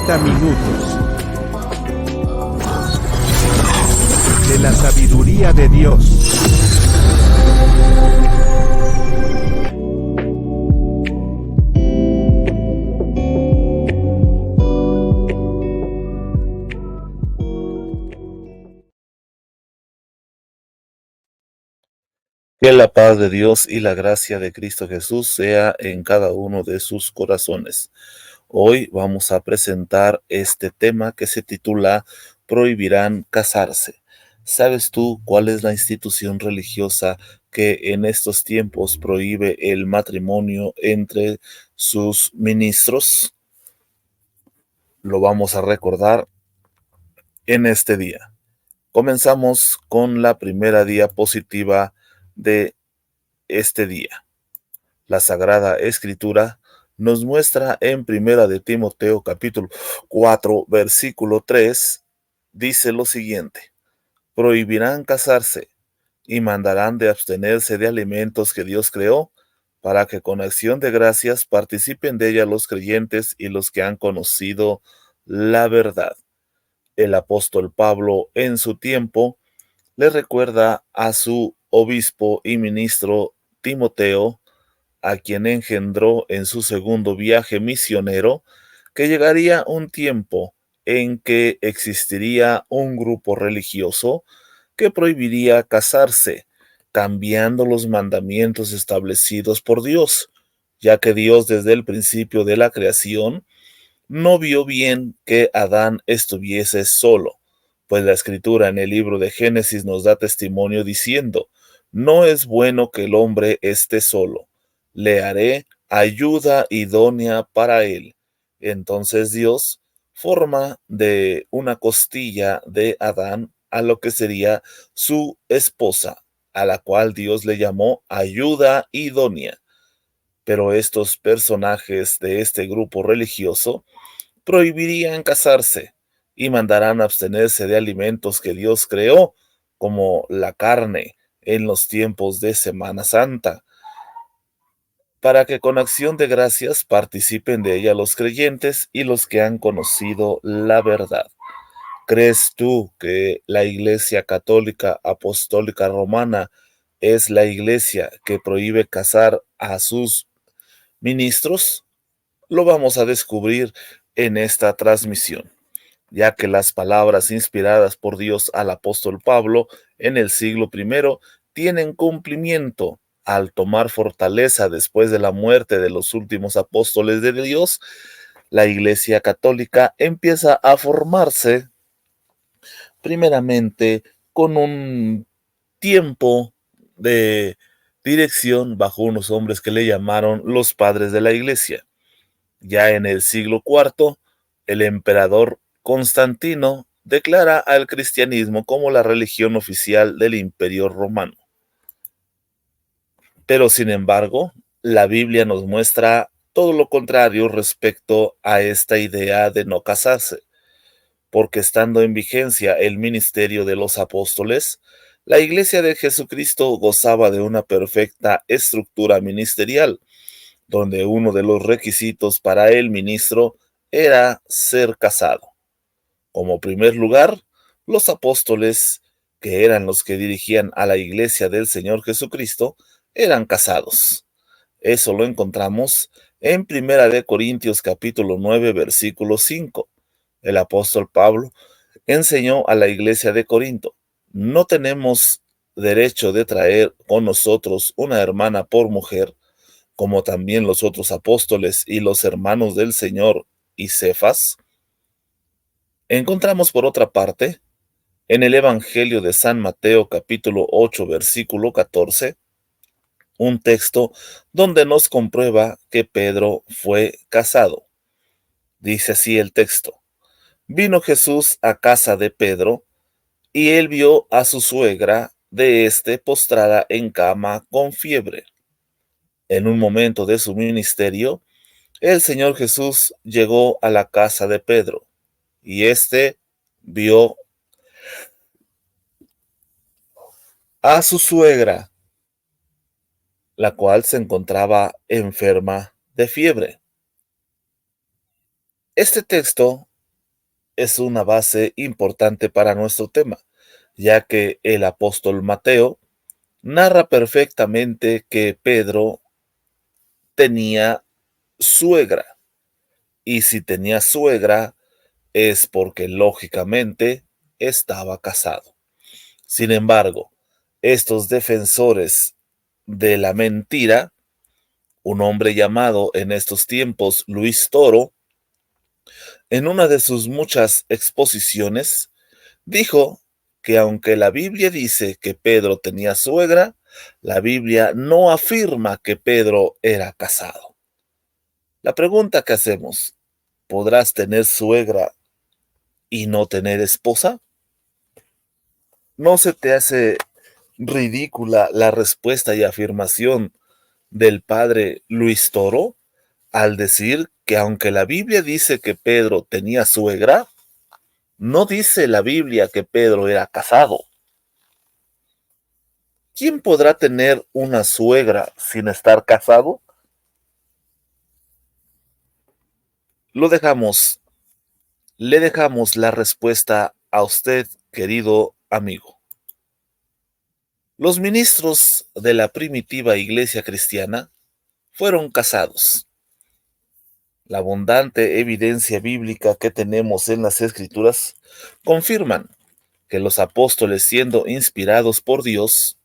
30 minutos de la sabiduría de Dios. Que la paz de Dios y la gracia de Cristo Jesús sea en cada uno de sus corazones. Hoy vamos a presentar este tema que se titula Prohibirán casarse. ¿Sabes tú cuál es la institución religiosa que en estos tiempos prohíbe el matrimonio entre sus ministros? Lo vamos a recordar en este día. Comenzamos con la primera diapositiva de este día. La Sagrada Escritura nos muestra en Primera de Timoteo capítulo 4 versículo 3, dice lo siguiente: prohibirán casarse y mandarán de abstenerse de alimentos que Dios creó, para que con acción de gracias participen de ella los creyentes y los que han conocido la verdad. El apóstol Pablo en su tiempo le recuerda a su obispo y ministro Timoteo, a quien engendró en su segundo viaje misionero, que llegaría un tiempo en que existiría un grupo religioso que prohibiría casarse, cambiando los mandamientos establecidos por Dios, ya que Dios desde el principio de la creación no vio bien que Adán estuviese solo, pues la escritura en el libro de Génesis nos da testimonio diciendo: no es bueno que el hombre esté solo, le haré ayuda idónea para él. Entonces Dios forma de una costilla de Adán a lo que sería su esposa, a la cual Dios le llamó ayuda idónea. Pero estos personajes de este grupo religioso prohibirían casarse y mandarán abstenerse de alimentos que Dios creó, como la carne, en los tiempos de Semana Santa, para que con acción de gracias participen de ella los creyentes y los que han conocido la verdad. ¿Crees tú que la Iglesia Católica Apostólica Romana es la iglesia que prohíbe casar a sus ministros? Lo vamos a descubrir en esta transmisión, ya que las palabras inspiradas por Dios al apóstol Pablo en el siglo I tienen cumplimiento al tomar fortaleza después de la muerte de los últimos apóstoles de Dios. La Iglesia Católica empieza a formarse primeramente con un tiempo de dirección bajo unos hombres que le llamaron los padres de la Iglesia. Ya en el siglo IV, el emperador Constantino declara al cristianismo como la religión oficial del Imperio Romano. Pero sin embargo, la Biblia nos muestra todo lo contrario respecto a esta idea de no casarse, porque estando en vigencia el ministerio de los apóstoles, la Iglesia de Jesucristo gozaba de una perfecta estructura ministerial, donde uno de los requisitos para el ministro era ser casado. Como primer lugar, los apóstoles, que eran los que dirigían a la iglesia del Señor Jesucristo, eran casados. Eso lo encontramos en Primera de Corintios capítulo 9, versículo 5. El apóstol Pablo enseñó a la iglesia de Corinto: no tenemos derecho de traer con nosotros una hermana por mujer, como también los otros apóstoles y los hermanos del Señor y Cefas. Encontramos por otra parte en el Evangelio de San Mateo capítulo 8 versículo 14 un texto donde nos comprueba que Pedro fue casado. Dice así el texto: vino Jesús a casa de Pedro, y él vio a su suegra de postrada en cama con fiebre. En un momento de su ministerio, el Señor Jesús llegó a la casa de Pedro, y vio a su suegra, la cual se encontraba enferma de fiebre. Este texto es una base importante para nuestro tema, ya que el apóstol Mateo narra perfectamente que Pedro tenía suegra, y si tenía suegra es porque lógicamente estaba casado. Sin embargo, estos defensores de la mentira, un hombre llamado en estos tiempos Luis Toro, en una de sus muchas exposiciones, dijo que aunque la Biblia dice que Pedro tenía suegra, la Biblia no afirma que Pedro era casado. La pregunta que hacemos, ¿podrás tener suegra y no tener esposa? ¿No se te hace ridícula la respuesta y afirmación del padre Luis Toro al decir que aunque la Biblia dice que Pedro tenía suegra, no dice la Biblia que Pedro era casado? ¿Quién podrá tener una suegra sin estar casado? Lo dejamos, le dejamos la respuesta a usted, querido amigo. Los ministros de la primitiva iglesia cristiana fueron casados. La abundante evidencia bíblica que tenemos en las Escrituras confirman que los apóstoles, siendo inspirados por Dios,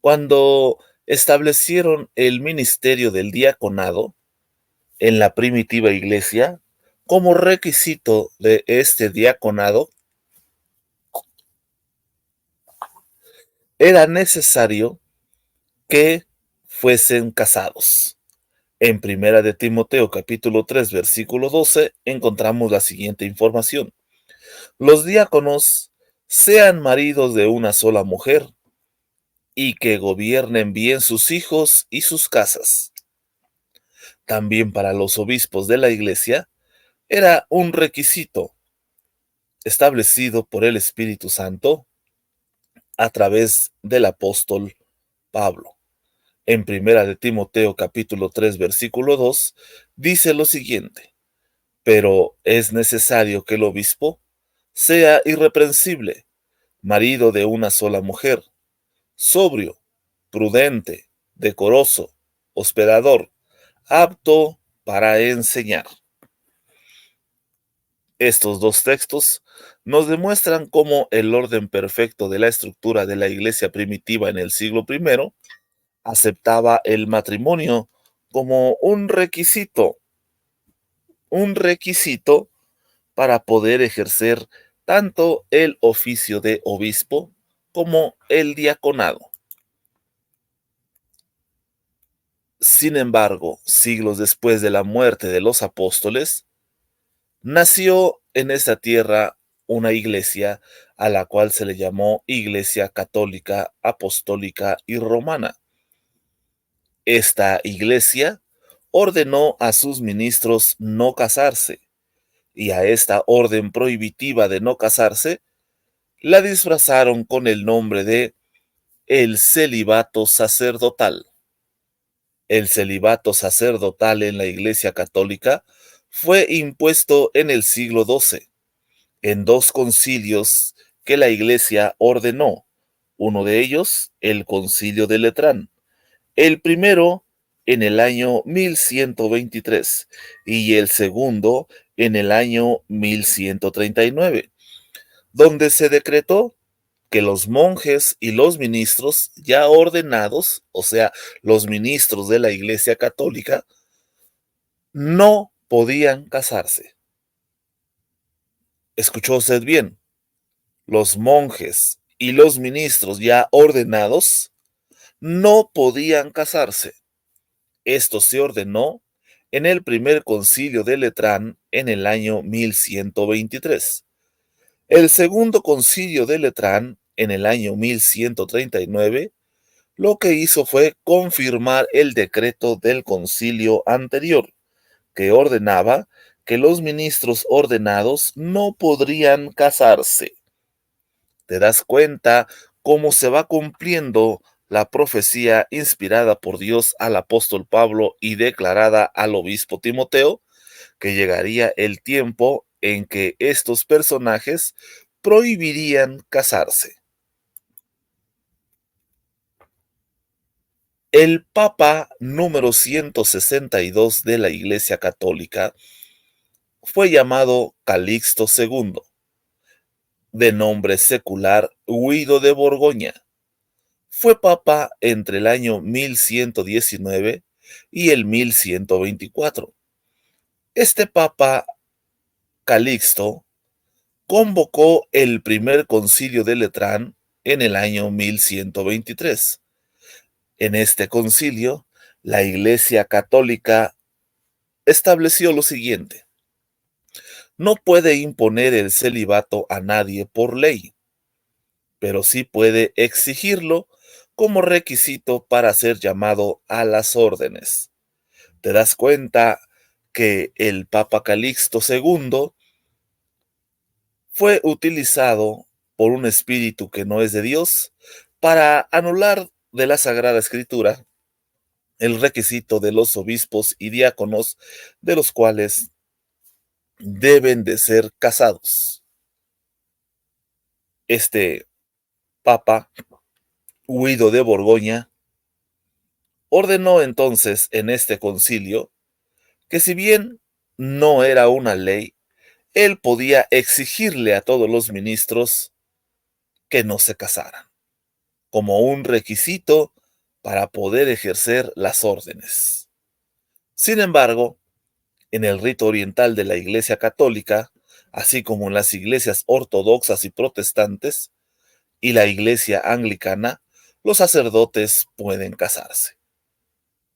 cuando establecieron el ministerio del diaconado en la primitiva iglesia, como requisito de este diaconado, era necesario que fuesen casados. En Primera de Timoteo capítulo 3 versículo 12 encontramos la siguiente información. Los diáconos sean maridos de una sola mujer y que gobiernen bien sus hijos y sus casas. También para los obispos de la iglesia era un requisito establecido por el Espíritu Santo a través del apóstol Pablo. En Primera de Timoteo capítulo 3 versículo 2 dice lo siguiente: pero es necesario que el obispo sea irreprensible, marido de una sola mujer, sobrio, prudente, decoroso, hospedador, apto para enseñar. Estos dos textos nos demuestran cómo el orden perfecto de la estructura de la iglesia primitiva en el siglo I aceptaba el matrimonio como un requisito para poder ejercer tanto el oficio de obispo como el diaconado. Sin embargo, siglos después de la muerte de los apóstoles, nació en esta tierra una iglesia a la cual se le llamó Iglesia Católica, Apostólica y Romana. Esta iglesia ordenó a sus ministros no casarse, y a esta orden prohibitiva de no casarse la disfrazaron con el nombre de el celibato sacerdotal. El celibato sacerdotal en la Iglesia Católica fue impuesto en el siglo XII, en dos concilios que la Iglesia ordenó, uno de ellos el Concilio de Letrán, el primero en el año 1123 y el segundo en el año 1139, donde se decretó que los monjes y los ministros ya ordenados, o sea, los ministros de la Iglesia Católica, no podían casarse. ¿Escuchó usted bien? Los monjes y los ministros ya ordenados no podían casarse. Esto se ordenó en el primer concilio de Letrán en el año 1123. El segundo concilio de Letrán, en el año 1139, lo que hizo fue confirmar el decreto del concilio anterior, que ordenaba que los ministros ordenados no podrían casarse. ¿Te das cuenta cómo se va cumpliendo la profecía inspirada por Dios al apóstol Pablo y declarada al obispo Timoteo? Que llegaría el tiempo en que estos personajes prohibirían casarse. El Papa número 162 de la Iglesia Católica fue llamado Calixto II, de nombre secular Guido de Borgoña. Fue papa entre el año 1119 y el 1124. Este papa Calixto convocó el primer concilio de Letrán en el año 1123. En este concilio, la Iglesia Católica estableció lo siguiente: no puede imponer el celibato a nadie por ley, pero sí puede exigirlo como requisito para ser llamado a las órdenes. ¿Te das cuenta que el Papa Calixto II fue utilizado por un espíritu que no es de Dios para anular de la Sagrada Escritura el requisito de los obispos y diáconos, de los cuales deben de ser casados? Este Papa, Guido de Borgoña, ordenó entonces en este concilio que, si bien no era una ley, él podía exigirle a todos los ministros que no se casaran, como un requisito para poder ejercer las órdenes. Sin embargo, en el rito oriental de la Iglesia Católica, así como en las iglesias ortodoxas y protestantes y la Iglesia anglicana, los sacerdotes pueden casarse.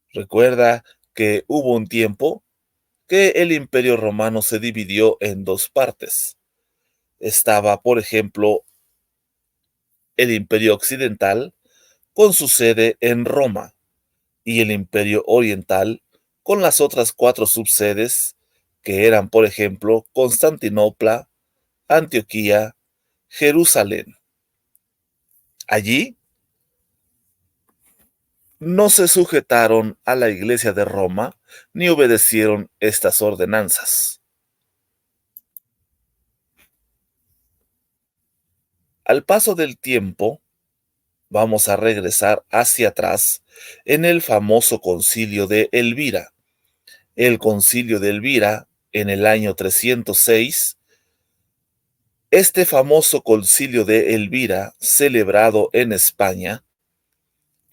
Recuerda que hubo un tiempo que el Imperio Romano se dividió en dos partes. Estaba, por ejemplo, el Imperio Occidental, con su sede en Roma, y el Imperio Oriental, con las otras 4 subsedes, que eran, por ejemplo, Constantinopla, Antioquía, Jerusalén. Allí no se sujetaron a la Iglesia de Roma ni obedecieron estas ordenanzas. Al paso del tiempo, vamos a regresar hacia atrás en el famoso concilio de Elvira. El concilio de Elvira, en el año 306, este famoso concilio de Elvira, celebrado en España,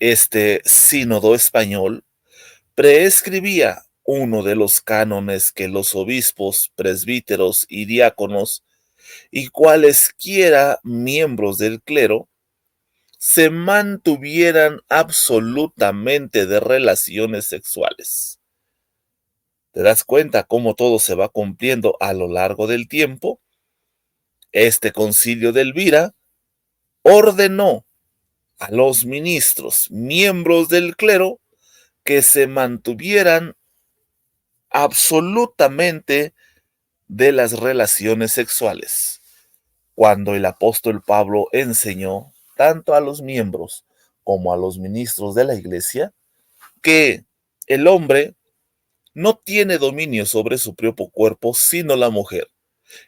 este sínodo español, prescribía uno de los cánones que los obispos, presbíteros y diáconos y cualesquiera miembros del clero se mantuvieran absolutamente de relaciones sexuales. ¿Te das cuenta cómo todo se va cumpliendo a lo largo del tiempo? Este concilio de Elvira ordenó a los ministros, miembros del clero, que se mantuvieran absolutamente de las relaciones sexuales, cuando el apóstol Pablo enseñó tanto a los miembros como a los ministros de la iglesia que el hombre no tiene dominio sobre su propio cuerpo sino la mujer,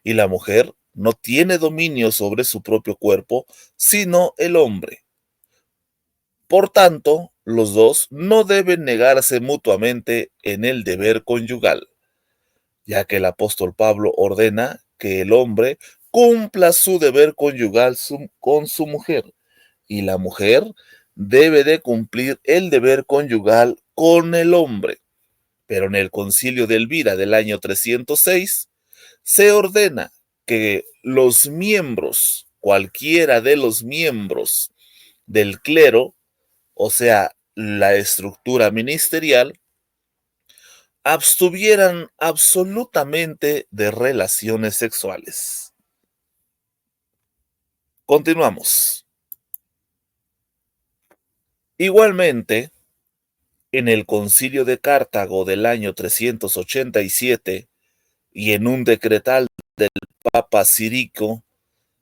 y la mujer no tiene dominio sobre su propio cuerpo sino el hombre. Por tanto, los dos no deben negarse mutuamente en el deber conyugal, ya que el apóstol Pablo ordena que el hombre cumpla su deber conyugal con su mujer, y la mujer debe de cumplir el deber conyugal con el hombre. Pero en el concilio de Elvira del año 306 se ordena que los miembros, cualquiera de los miembros del clero, o sea, la estructura ministerial, abstuvieran absolutamente de relaciones sexuales. Continuamos. Igualmente, en el concilio de Cartago del año 387 y en un decretal del Papa Cirico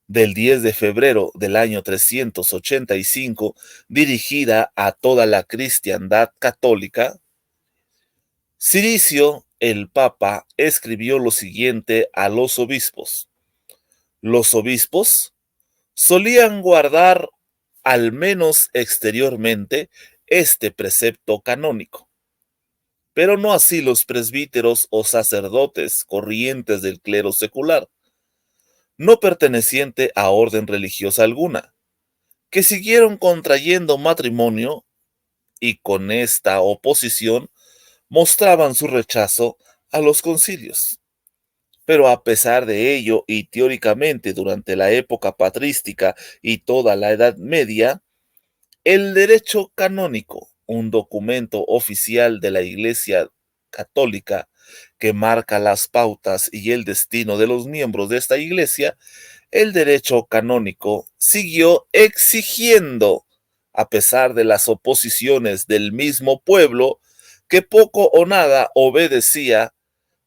del 10 de febrero del año 385, dirigida a toda la cristiandad católica, Ciricio el Papa escribió lo siguiente a los obispos. Los obispos solían guardar, al menos exteriormente, este precepto canónico, pero no así los presbíteros o sacerdotes corrientes del clero secular, no perteneciente a orden religiosa alguna, que siguieron contrayendo matrimonio y con esta oposición mostraban su rechazo a los concilios. Pero a pesar de ello, y teóricamente durante la época patrística y toda la Edad Media, el derecho canónico, un documento oficial de la Iglesia Católica que marca las pautas y el destino de los miembros de esta Iglesia, el derecho canónico siguió exigiendo, a pesar de las oposiciones del mismo pueblo, que poco o nada obedecía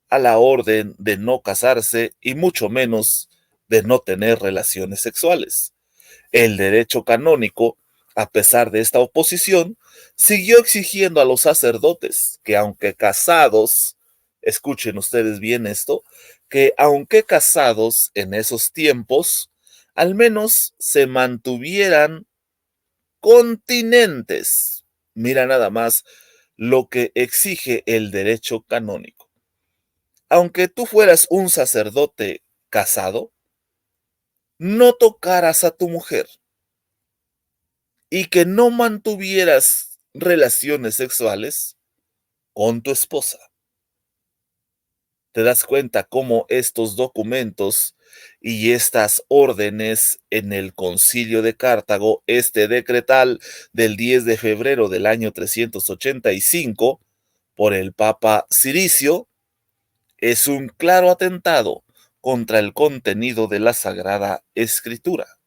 a la orden de no casarse y mucho menos de no tener relaciones sexuales. El derecho canónico, a pesar de esta oposición, siguió exigiendo a los sacerdotes que aunque casados, escuchen ustedes bien esto, que aunque casados en esos tiempos, al menos se mantuvieran continentes. Mira nada más lo que exige el derecho canónico. Aunque tú fueras un sacerdote casado, no tocaras a tu mujer y que no mantuvieras relaciones sexuales con tu esposa. Te das cuenta cómo estos documentos y estas órdenes en el Concilio de Cartago, este decretal del 10 de febrero del año 385, por el Papa Ciricio, es un claro atentado contra el contenido de la Sagrada Escritura.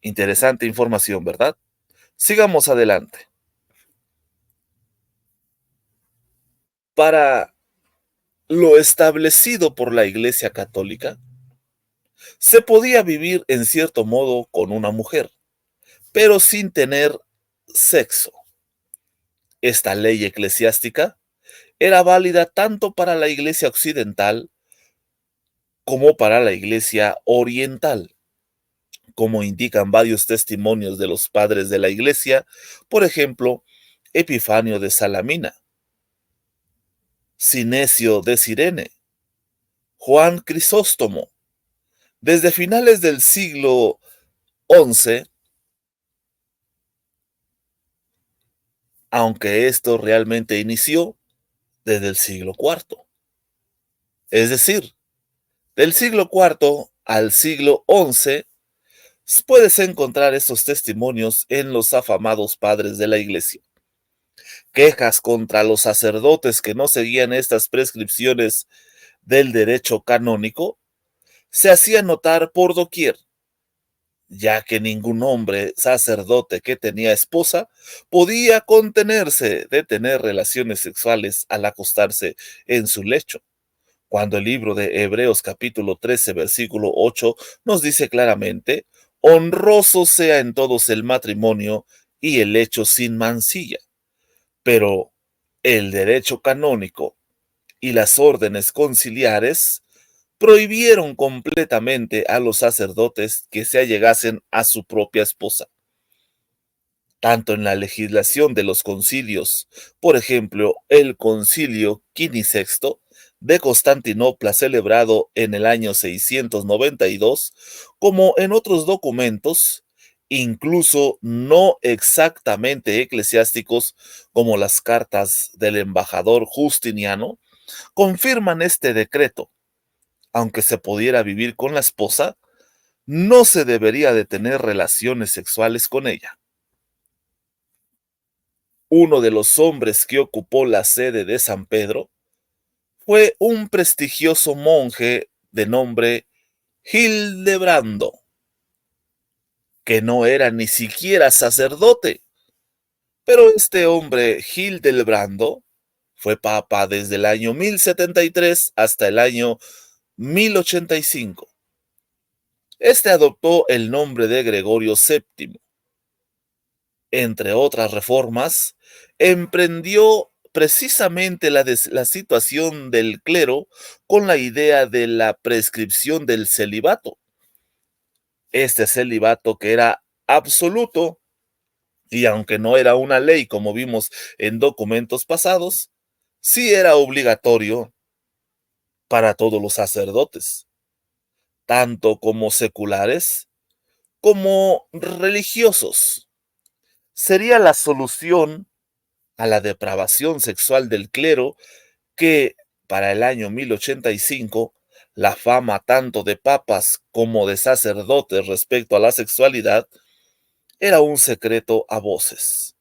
Interesante información, ¿verdad? Sigamos adelante. Para lo establecido por la Iglesia Católica, se podía vivir en cierto modo con una mujer, pero sin tener sexo. Esta ley eclesiástica era válida tanto para la Iglesia occidental como para la Iglesia oriental, como indican varios testimonios de los padres de la Iglesia, por ejemplo, Epifanio de Salamina, Sinesio de Cirene, Juan Crisóstomo. Desde finales del siglo XI, aunque esto realmente inició desde el siglo IV. Es decir, del siglo IV al siglo XI, puedes encontrar estos testimonios en los afamados padres de la Iglesia. Quejas contra los sacerdotes que no seguían estas prescripciones del derecho canónico se hacían notar por doquier, ya que ningún hombre sacerdote que tenía esposa podía contenerse de tener relaciones sexuales al acostarse en su lecho, cuando el libro de Hebreos capítulo 13 versículo 8 nos dice claramente: honroso sea en todos el matrimonio y el lecho sin mancilla. Pero el derecho canónico y las órdenes conciliares prohibieron completamente a los sacerdotes que se allegasen a su propia esposa. Tanto en la legislación de los concilios, por ejemplo, el concilio quinisexto de Constantinopla celebrado en el año 692, como en otros documentos, incluso no exactamente eclesiásticos como las cartas del embajador Justiniano, confirman este decreto. Aunque se pudiera vivir con la esposa, no se debería de tener relaciones sexuales con ella. Uno de los hombres que ocupó la sede de San Pedro fue un prestigioso monje de nombre Hildebrando, que no era ni siquiera sacerdote. Pero este hombre Hildebrando fue papa desde el año 1073 hasta el año 1085. Este adoptó el nombre de Gregorio VII. Entre otras reformas, emprendió precisamente la situación del clero con la idea de la prescripción del celibato. Este celibato que era absoluto y aunque no era una ley como vimos en documentos pasados, sí era obligatorio para todos los sacerdotes, tanto como seculares como religiosos. Sería la solución a la depravación sexual del clero que, para el año 1085, la fama tanto de papas como de sacerdotes respecto a la sexualidad era un secreto a voces.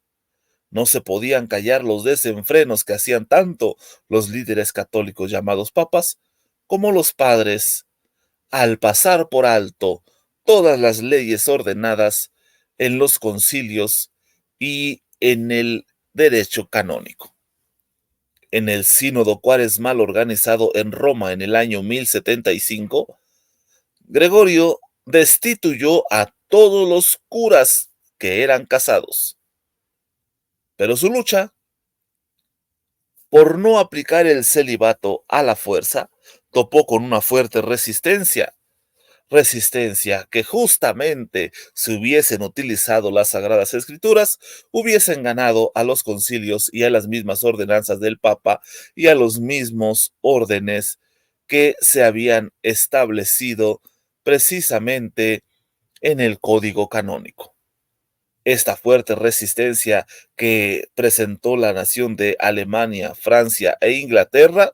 No se podían callar los desenfrenos que hacían tanto los líderes católicos llamados papas como los padres al pasar por alto todas las leyes ordenadas en los concilios y en el derecho canónico. En el sínodo cuaresmal organizado en Roma en el año 1075, Gregorio destituyó a todos los curas que eran casados. Pero su lucha por no aplicar el celibato a la fuerza topó con una fuerte resistencia que justamente si hubiesen utilizado las Sagradas Escrituras, hubiesen ganado a los concilios y a las mismas ordenanzas del Papa y a los mismos órdenes que se habían establecido precisamente en el Código Canónico. Esta fuerte resistencia que presentó la nación de Alemania, Francia e Inglaterra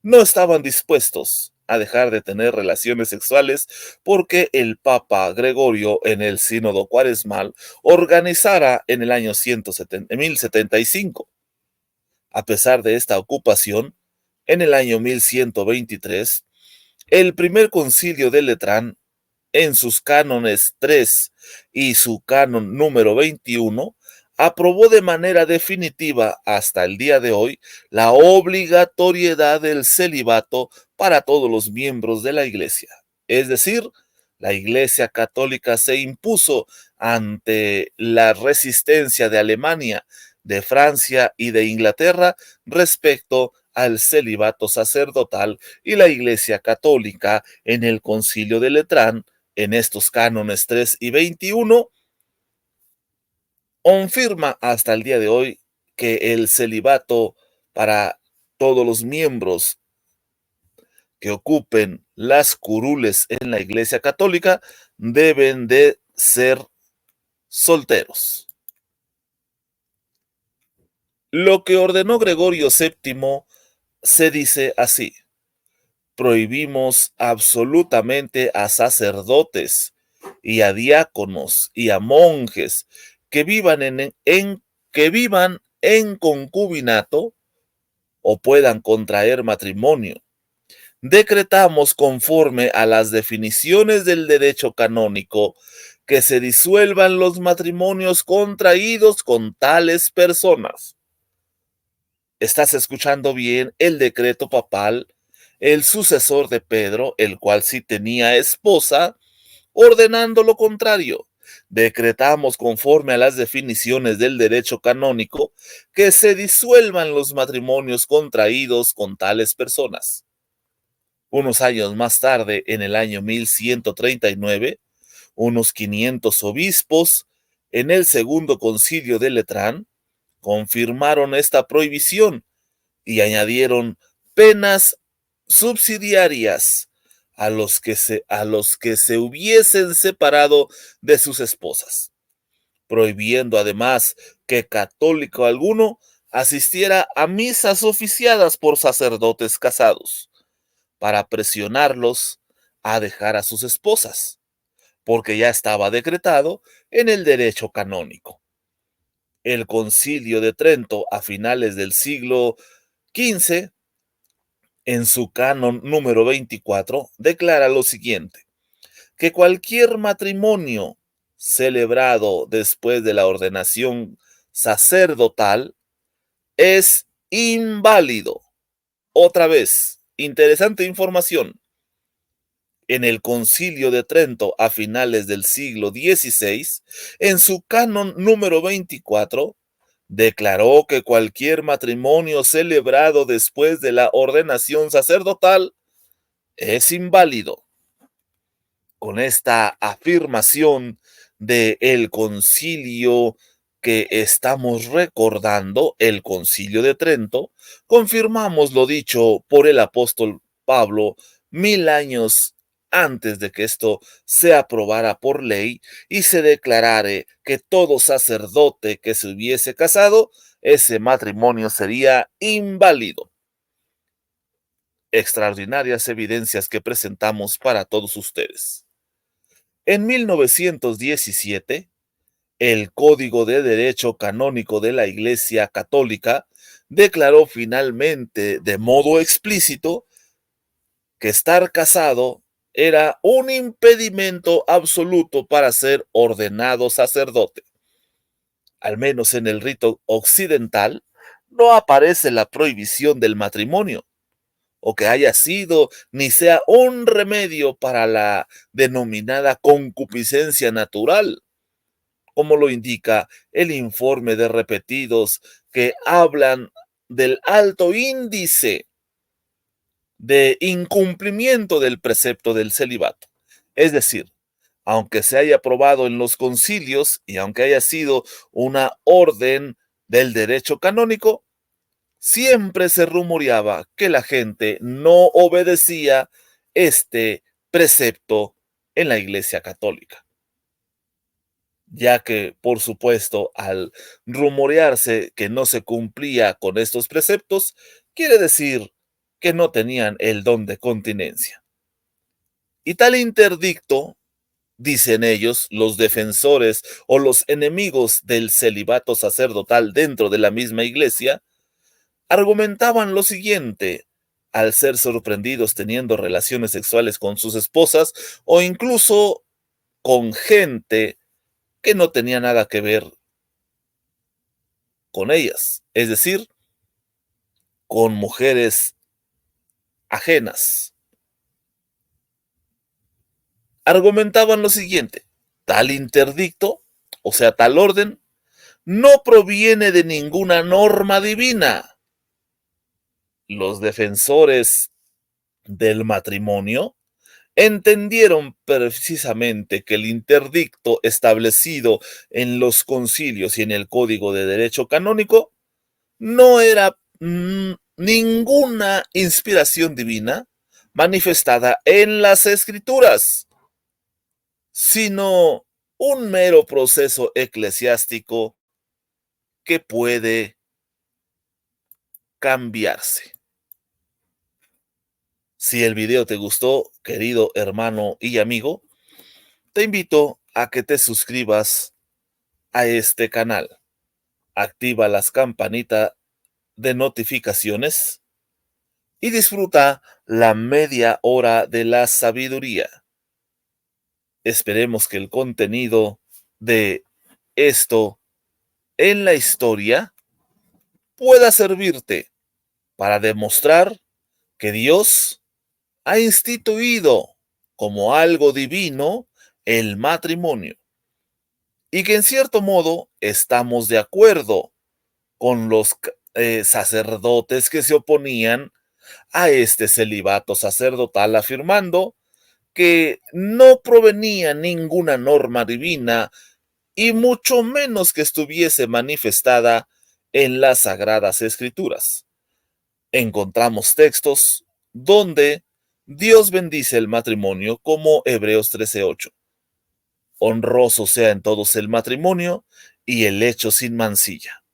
no estaban dispuestos a dejar de tener relaciones sexuales porque el Papa Gregorio en el Sínodo Cuaresmal organizara en el año 1075. A pesar de esta ocupación, en el año 1123, el primer concilio de Letrán, en sus cánones 3 y su canon número 21, aprobó de manera definitiva hasta el día de hoy la obligatoriedad del celibato para todos los miembros de la Iglesia. Es decir, la Iglesia católica se impuso ante la resistencia de Alemania, de Francia y de Inglaterra respecto al celibato sacerdotal, y la Iglesia católica en el Concilio de Letrán, en estos cánones 3 y 21, confirma hasta el día de hoy que el celibato para todos los miembros que ocupen las curules en la Iglesia Católica deben de ser solteros. Lo que ordenó Gregorio VII se dice así: prohibimos absolutamente a sacerdotes y a diáconos y a monjes que vivan en concubinato o puedan contraer matrimonio. Decretamos, conforme a las definiciones del derecho canónico, que se disuelvan los matrimonios contraídos con tales personas. ¿Estás escuchando bien el decreto papal? El sucesor de Pedro, el cual sí tenía esposa, ordenando lo contrario. Decretamos, conforme a las definiciones del derecho canónico, que se disuelvan los matrimonios contraídos con tales personas. Unos años más tarde, en el año 1139, unos 500 obispos, en el segundo concilio de Letrán, confirmaron esta prohibición y añadieron penas subsidiarias a los que se hubiesen separado de sus esposas, prohibiendo además que católico alguno asistiera a misas oficiadas por sacerdotes casados, para presionarlos a dejar a sus esposas, porque ya estaba decretado en el derecho canónico. El Concilio de Trento, a finales del siglo XV, en su canon número 24, declara lo siguiente: que cualquier matrimonio celebrado después de la ordenación sacerdotal es inválido. Otra vez, interesante información. En el Concilio de Trento, a finales del siglo XVI, en su canon número 24, declaró que cualquier matrimonio celebrado después de la ordenación sacerdotal es inválido. Con esta afirmación del concilio que estamos recordando, el Concilio de Trento, confirmamos lo dicho por el apóstol Pablo 1000 años antes de que esto se aprobara por ley y se declarare que todo sacerdote que se hubiese casado, ese matrimonio sería inválido. Extraordinarias evidencias que presentamos para todos ustedes. En 1917, el Código de Derecho Canónico de la Iglesia Católica declaró finalmente de modo explícito que estar casado era un impedimento absoluto para ser ordenado sacerdote. Al menos en el rito occidental, no aparece la prohibición del matrimonio, o que haya sido ni sea un remedio para la denominada concupiscencia natural, como lo indica el informe de Repetidos, que hablan del alto índice de incumplimiento del precepto del celibato. Es decir, aunque se haya aprobado en los concilios y aunque haya sido una orden del derecho canónico, siempre se rumoreaba que la gente no obedecía este precepto en la Iglesia Católica, ya que, por supuesto, al rumorearse que no se cumplía con estos preceptos, quiere decir que no tenían el don de continencia. Y tal interdicto, dicen ellos, los defensores o los enemigos del celibato sacerdotal dentro de la misma iglesia, argumentaban lo siguiente: al ser sorprendidos teniendo relaciones sexuales con sus esposas o incluso con gente que no tenía nada que ver con ellas, es decir, con mujeres ajenas. Argumentaban lo siguiente: tal interdicto, o sea, tal orden, no proviene de ninguna norma divina. Los defensores del matrimonio entendieron precisamente que el interdicto establecido en los concilios y en el Código de Derecho Canónico no era ninguna inspiración divina manifestada en las Escrituras, sino un mero proceso eclesiástico que puede cambiarse. Si el video te gustó, querido hermano y amigo, te invito a que te suscribas a este canal. Activa las campanitas de notificaciones y disfruta la media hora de la sabiduría. Esperemos que el contenido de esto en la historia pueda servirte para demostrar que Dios ha instituido como algo divino el matrimonio y que en cierto modo estamos de acuerdo con los sacerdotes que se oponían a este celibato sacerdotal, afirmando que no provenía ninguna norma divina y mucho menos que estuviese manifestada en las Sagradas Escrituras. Encontramos textos donde Dios bendice el matrimonio, como Hebreos 13:8. Honroso sea en todos el matrimonio y el hecho sin mancilla.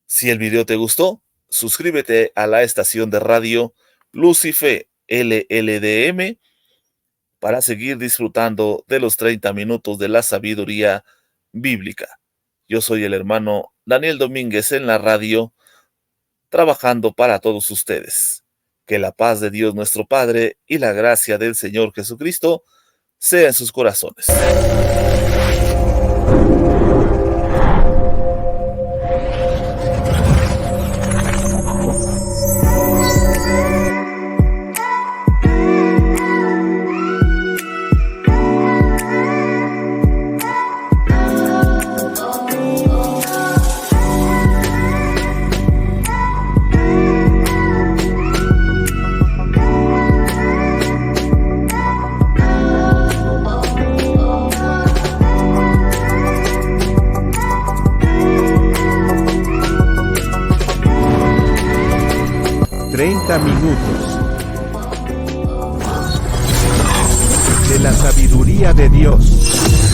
Si el video te gustó, suscríbete a la estación de radio Luz y Fe LLDM para seguir disfrutando de los 30 minutos de la sabiduría bíblica. Yo soy el hermano Daniel Domínguez en la radio, trabajando para todos ustedes. Que la paz de Dios nuestro Padre y la gracia del Señor Jesucristo sea en sus corazones. 30 minutos. De la sabiduría de Dios.